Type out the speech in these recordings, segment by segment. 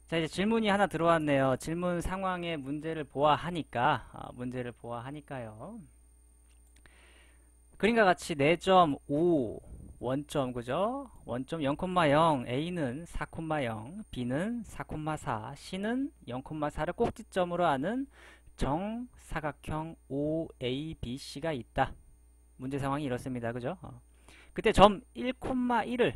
자, 이제 질문이 하나 들어왔네요. 질문 상황의 문제를 보아하니까, 문제를 보아하니까요. 그림과 같이 4.5 원점, 그죠? 원점 0,0, A는 4,0, B는 4,4, C는 0,4를 꼭지점으로 하는 정사각형 OABC가 있다. 문제 상황이 이렇습니다. 그죠? 그때 점 1,1을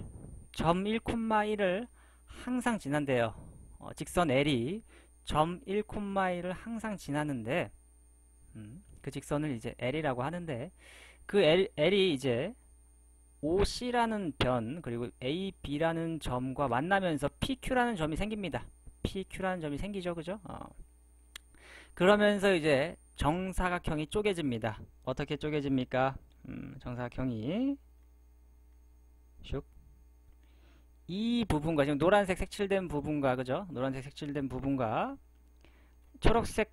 항상 지난대요. 직선 L이 점 1,1을 항상 지나는데 그 직선을 이제 L이라고 하는데 그 L이 이제 OC라는 변 그리고 AB라는 점과 만나면서 PQ라는 점이 생깁니다. PQ라는 점이 생기죠. 그죠? 그러면서 이제 정사각형이 쪼개집니다. 어떻게 쪼개집니까? 정사각형이 슉. 이 부분과 지금 노란색 색칠된 부분과 그죠? 노란색 색칠된 부분과 초록색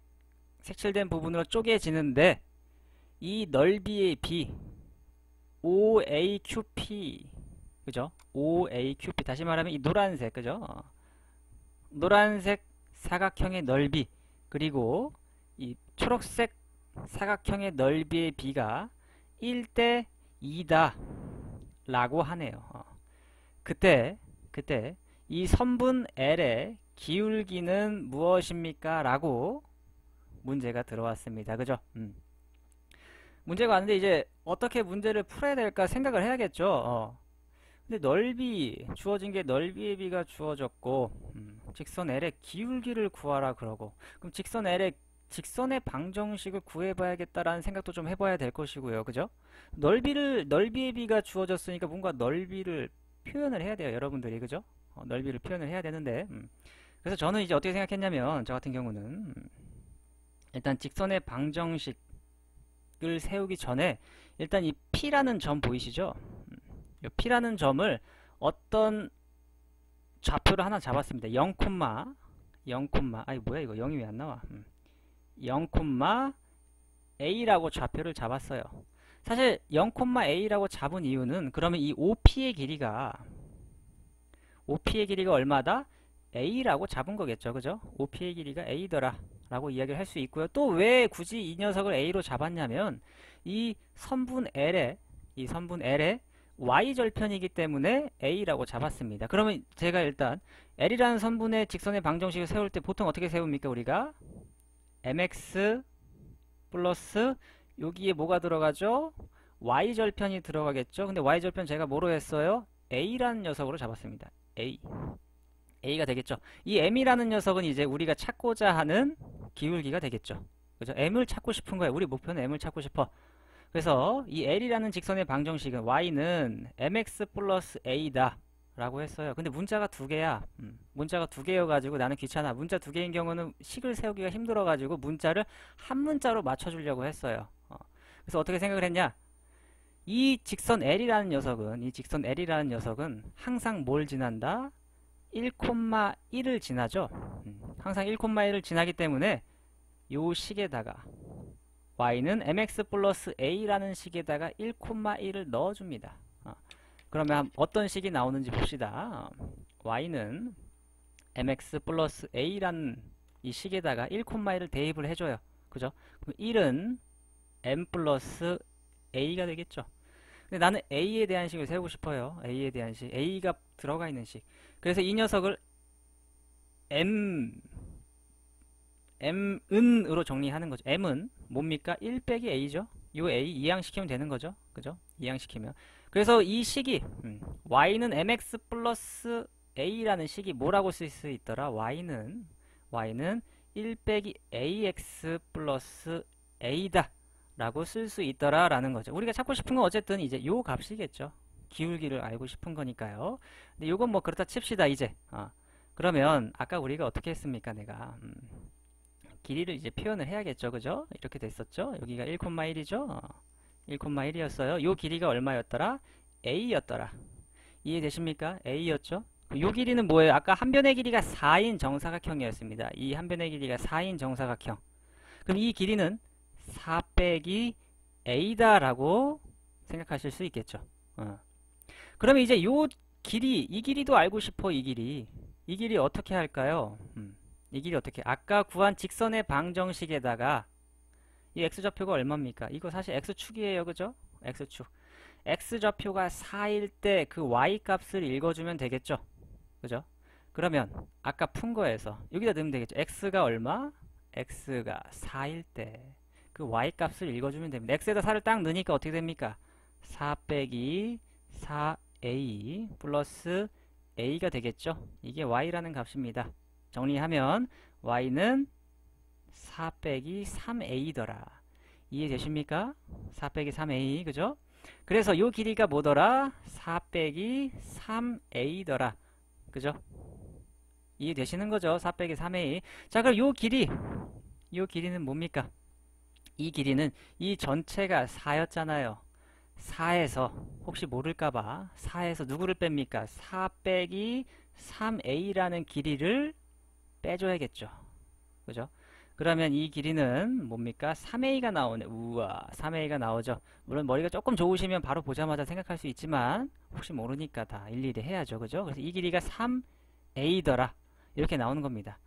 색칠된 부분으로 쪼개지는데 이 넓이의 B OAQP 그죠? OAQP 다시 말하면 이 노란색 그죠? 노란색 사각형의 넓이 그리고 이 초록색 사각형의 넓이의 B가 1대 2다 라고 하네요. 그때 이 선분 L의 기울기는 무엇입니까? 라고 문제가 들어왔습니다. 그죠? 문제가 왔는데 이제 어떻게 문제를 풀어야 될까 생각을 해야겠죠. 근데 넓이 주어진 게 넓이의 비가 주어졌고 직선 L의 기울기를 구하라 그러고 그럼 직선의 방정식을 구해봐야겠다라는 생각도 좀 해봐야 될 것이고요. 그죠? 넓이의 비가 주어졌으니까 뭔가 넓이를 표현을 해야 돼요. 여러분들이 그죠? 넓이를 표현을 해야 되는데 그래서 저는 이제 어떻게 생각했냐면 저 같은 경우는 일단 직선의 방정식을 세우기 전에 일단 이 P라는 점 보이시죠? 이 P라는 점을 어떤 좌표를 하나 잡았습니다. 0, 아이 뭐야 이거 0이 왜 안 나와? 0, A라고 좌표를 잡았어요. 사실 0,A라고 잡은 이유는 그러면 이 OP의 길이가 얼마다? A라고 잡은 거겠죠. 그죠? OP의 길이가 A더라 라고 이야기를 할 수 있고요. 또 왜 굳이 이 녀석을 A로 잡았냐면 이 선분 L의 Y절편이기 때문에 A라고 잡았습니다. 그러면 제가 일단 L이라는 선분의 직선의 방정식을 세울 때 보통 어떻게 세웁니까? 우리가 mx 플러스 여기에 뭐가 들어가죠? y절편이 들어가겠죠? 근데 y절편 제가 뭐로 했어요? a라는 녀석으로 잡았습니다. a가 되겠죠? 이 m이라는 녀석은 이제 우리가 찾고자 하는 기울기가 되겠죠? 그죠? m을 찾고 싶은 거예요. 우리 목표는 m을 찾고 싶어. 그래서 이 l이라는 직선의 방정식은 y는 mx 플러스 a다 라고 했어요. 근데 문자가 두 개야. 문자가 두 개여가지고 나는 귀찮아. 문자 두 개인 경우는 식을 세우기가 힘들어가지고 문자를 한 문자로 맞춰주려고 했어요. 그래서 어떻게 생각을 했냐? 이 직선 L이라는 녀석은 항상 뭘 지난다? 1,1을 지나죠. 항상 1,1을 지나기 때문에 요 식에다가 y는 mx 플러스 a라는 식에다가 1,1을 넣어줍니다. 그러면 어떤 식이 나오는지 봅시다. y는 mx 플러스 a라는 이 식에다가 1,1을 대입을 해줘요. 그죠? 그럼 1은 m 플러스 a가 되겠죠. 근데 나는 a에 대한 식을 세우고 싶어요. a에 대한 식. a가 들어가 있는 식. 그래서 이 녀석을 m은으로 정리하는 거죠. m은 뭡니까? 1 빼기 a죠. 요 a 이항시키면 되는 거죠. 그죠? 이항시키면. 그래서 이 식이 y는 mx 플러스 a라는 식이 뭐라고 쓸 수 있더라? y는 1 빼기 ax 플러스 a다 라고 쓸 수 있더라 라는 거죠. 우리가 찾고 싶은 건 어쨌든 이제 요 값이겠죠. 기울기를 알고 싶은 거니까요. 근데 요건 뭐 그렇다 칩시다 이제. 그러면 아까 우리가 어떻게 했습니까? 내가 길이를 이제 표현을 해야겠죠. 그죠? 이렇게 됐었죠. 여기가 1,1이죠. 1,1이었어요. 요 길이가 얼마였더라? A였더라. 이해되십니까? A였죠? 요 길이는 뭐예요? 아까 한 변의 길이가 4인 정사각형이었습니다. 이 한 변의 길이가 4인 정사각형. 그럼 이 길이는 4 빼기 A다라고 생각하실 수 있겠죠. 그러면 이제 요 길이, 이 길이도 알고 싶어, 이 길이. 이 길이 어떻게 할까요? 이 길이 어떻게, 아까 구한 직선의 방정식에다가 이 x좌표가 얼마입니까? 이거 사실 x축이에요. 그죠? x축. x좌표가 4일 때 그 y 값을 읽어주면 되겠죠? 그죠? 그러면 아까 푼 거에서 여기다 넣으면 되겠죠? x가 얼마? x가 4일 때 그 y 값을 읽어주면 됩니다. x에다 4를 딱 넣으니까 어떻게 됩니까? 4 빼기 4a 플러스 a가 되겠죠? 이게 y라는 값입니다. 정리하면 y는 4 빼기 3a더라. 이해되십니까? 4 빼기 3a, 그죠? 그래서 요 길이가 뭐더라? 4 빼기 3a더라. 그죠? 이해되시는 거죠? 4 빼기 3a. 자, 그럼 요 길이는 뭡니까? 이 길이는 이 전체가 4였잖아요. 4에서 혹시 모를까봐 4에서 누구를 뺍니까? 4 빼기 3a라는 길이를 빼줘야겠죠. 그죠? 그러면 이 길이는 뭡니까? 3a가 나오네. 우와, 3a가 나오죠. 물론 머리가 조금 좋으시면 바로 보자마자 생각할 수 있지만 혹시 모르니까 다 일일이 해야죠. 그죠? 그래서 이 길이가 3a더라. 이렇게 나오는 겁니다.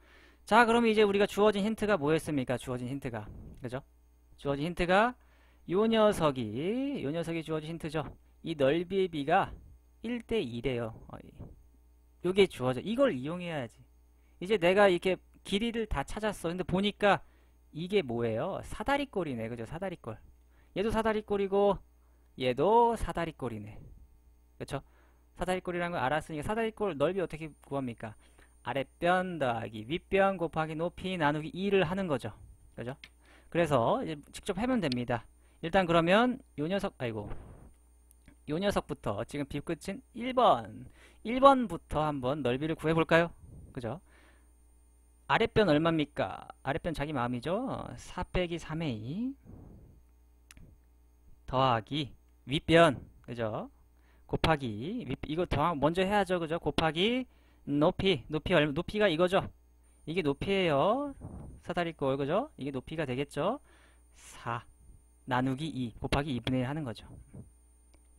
자, 그러면 이제 우리가 주어진 힌트가 뭐였습니까? 주어진 힌트가. 그죠? 주어진 힌트가 요 녀석이 주어진 힌트죠. 이 넓이의 비가 1대 2래요. 요게 주어져. 이걸 이용해야지. 이제 내가 이렇게 길이를 다 찾았어. 근데 보니까 이게 뭐예요? 사다리꼴이네. 그죠? 사다리꼴. 얘도 사다리꼴이고 얘도 사다리꼴이네. 그쵸? 사다리꼴이라는 걸 알았으니까 사다리꼴 넓이 어떻게 구합니까? 아랫변 더하기 윗변 곱하기 높이 나누기 2를 하는 거죠. 그죠? 그래서 이제 직접 하면 됩니다. 일단 그러면 요 녀석부터 지금 빗끝인 1번부터 한번 넓이를 구해볼까요? 그죠? 아랫변 얼마입니까? 아랫변 자기 마음이죠? 4 빼기 3a 더하기 윗변, 그죠? 곱하기 이거 먼저 해야죠. 그죠? 곱하기 높이가 이거죠? 이게 높이에요. 사다리꼴, 그죠? 이게 높이가 되겠죠? 4 나누기 2 곱하기 2분의 1 하는 거죠.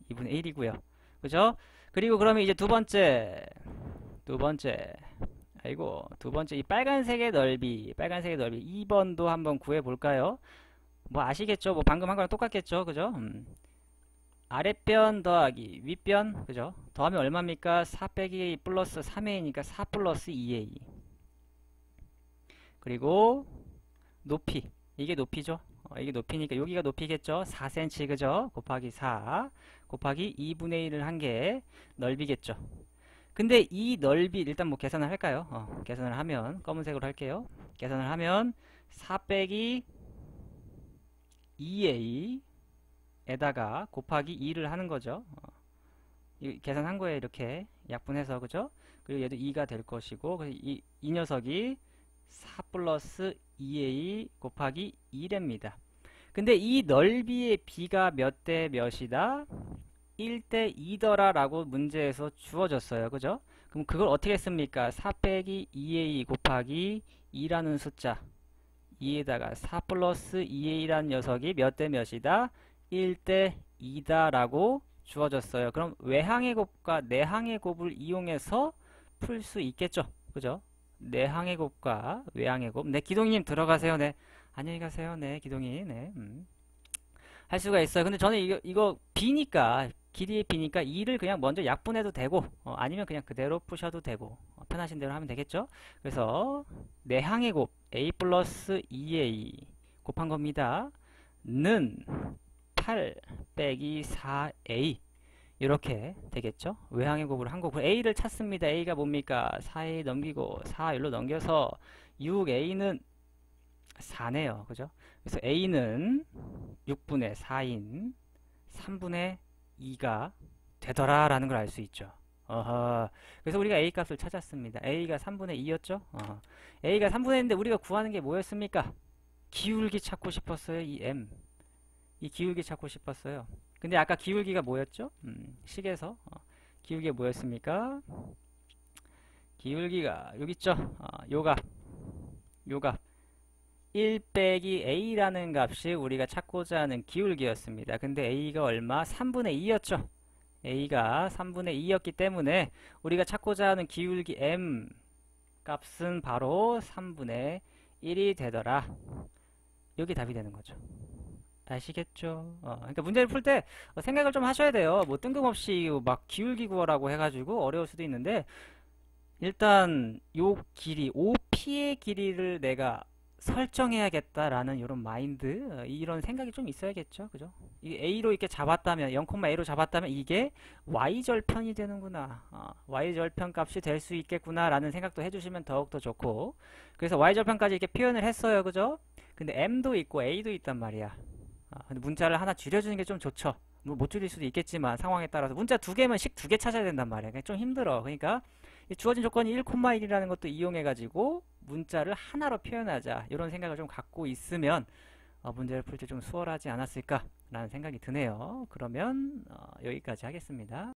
2분의 1이고요. 그죠? 그리고 그러면 이제 두 번째 이 빨간색의 넓이 2번도 한번 구해볼까요? 뭐 아시겠죠? 뭐 방금 한 거랑 똑같겠죠? 그죠? 아랫변 더하기 윗변, 그죠? 더하면 얼마입니까? 4 빼기 a 플러스 3a니까 4 플러스 2a. 그리고 높이, 이게 높이죠? 이게 높이니까 여기가 높이겠죠? 4cm, 그죠? 곱하기 4 곱하기 2분의 1을 한 게 넓이겠죠? 근데 이 넓이 일단 뭐 계산을 할까요? 계산을 하면 검은색으로 할게요. 계산을 하면 4 빼기 2a에다가 곱하기 2를 하는 거죠. 계산한 거예요. 이렇게 약분해서, 그죠? 그리고 얘도 2가 될 것이고, 그래서 이 녀석이 4 플러스 2a 곱하기 2랍니다. 근데 이 넓이의 b가 몇 대 몇이다? 1대 2더라 라고 문제에서 주어졌어요. 그죠? 그럼 그걸 어떻게 했습니까? 4 빼기 2a 곱하기 2라는 숫자 2에다가 4 플러스 2a라는 녀석이 몇 대 몇이다? 1대 2다 라고 주어졌어요. 그럼 외항의 곱과 내항의 곱을 이용해서 풀 수 있겠죠? 그죠? 내항의 곱과 외항의 곱. 네, 기동님 들어가세요. 네. 안녕히 가세요. 네, 기동이. 네. 할 수가 있어요. 근데 저는 이거 b니까, 길이의 b니까 2를 그냥 먼저 약분해도 되고, 아니면 그냥 그대로 푸셔도 되고, 편하신 대로 하면 되겠죠? 그래서 내항의 곱 a 플러스 2a 곱한 겁니다. 는 8 빼기 4a 이렇게 되겠죠? 외항의 곱을 한 거고 a를 찾습니다. a가 뭡니까? 4a 넘기고 4 일로 넘겨서 6a는 4네요. 그죠? 그래서 a는 6분의 4인 3분의 2가 되더라 라는 걸 알 수 있죠. 그래서 우리가 a 값을 찾았습니다. a가 3분의 2였죠? a가 3분의 1인데 우리가 구하는 게 뭐였습니까? 기울기 찾고 싶었어요. 이 기울기 찾고 싶었어요. 근데 아까 기울기가 뭐였죠? 식에서 기울기가 뭐였습니까? 기울기가 여기 있죠? 요값 1 빼기 a라는 값이 우리가 찾고자 하는 기울기였습니다. 근데 a가 얼마? 3분의 2였죠? a가 3분의 2였기 때문에 우리가 찾고자 하는 기울기 m 값은 바로 3분의 1이 되더라. 여기 답이 되는 거죠. 아시겠죠? 그러니까 문제를 풀 때 생각을 좀 하셔야 돼요. 뭐 뜬금없이 막 기울기구어라고 해가지고 어려울 수도 있는데 일단 요 길이 OP의 길이를 내가 설정해야겠다라는 이런 마인드 이런 생각이 좀 있어야겠죠. 그죠? 이 A로 이렇게 잡았다면 0,A로 잡았다면 이게 Y절편이 되는구나. Y절편 값이 될 수 있겠구나 라는 생각도 해주시면 더욱더 좋고 그래서 Y절편까지 이렇게 표현을 했어요. 그죠? 근데 M도 있고 A도 있단 말이야. 근데 문자를 하나 줄여주는 게 좀 좋죠. 뭐 못 줄일 수도 있겠지만 상황에 따라서 문자 두 개면 식 두 개 찾아야 된단 말이야. 그러니까 좀 힘들어. 그러니까 이 주어진 조건이 1,1이라는 것도 이용해 가지고 문자를 하나로 표현하자 이런 생각을 좀 갖고 있으면 문제를 풀 때 좀 수월하지 않았을까라는 생각이 드네요. 그러면 여기까지 하겠습니다.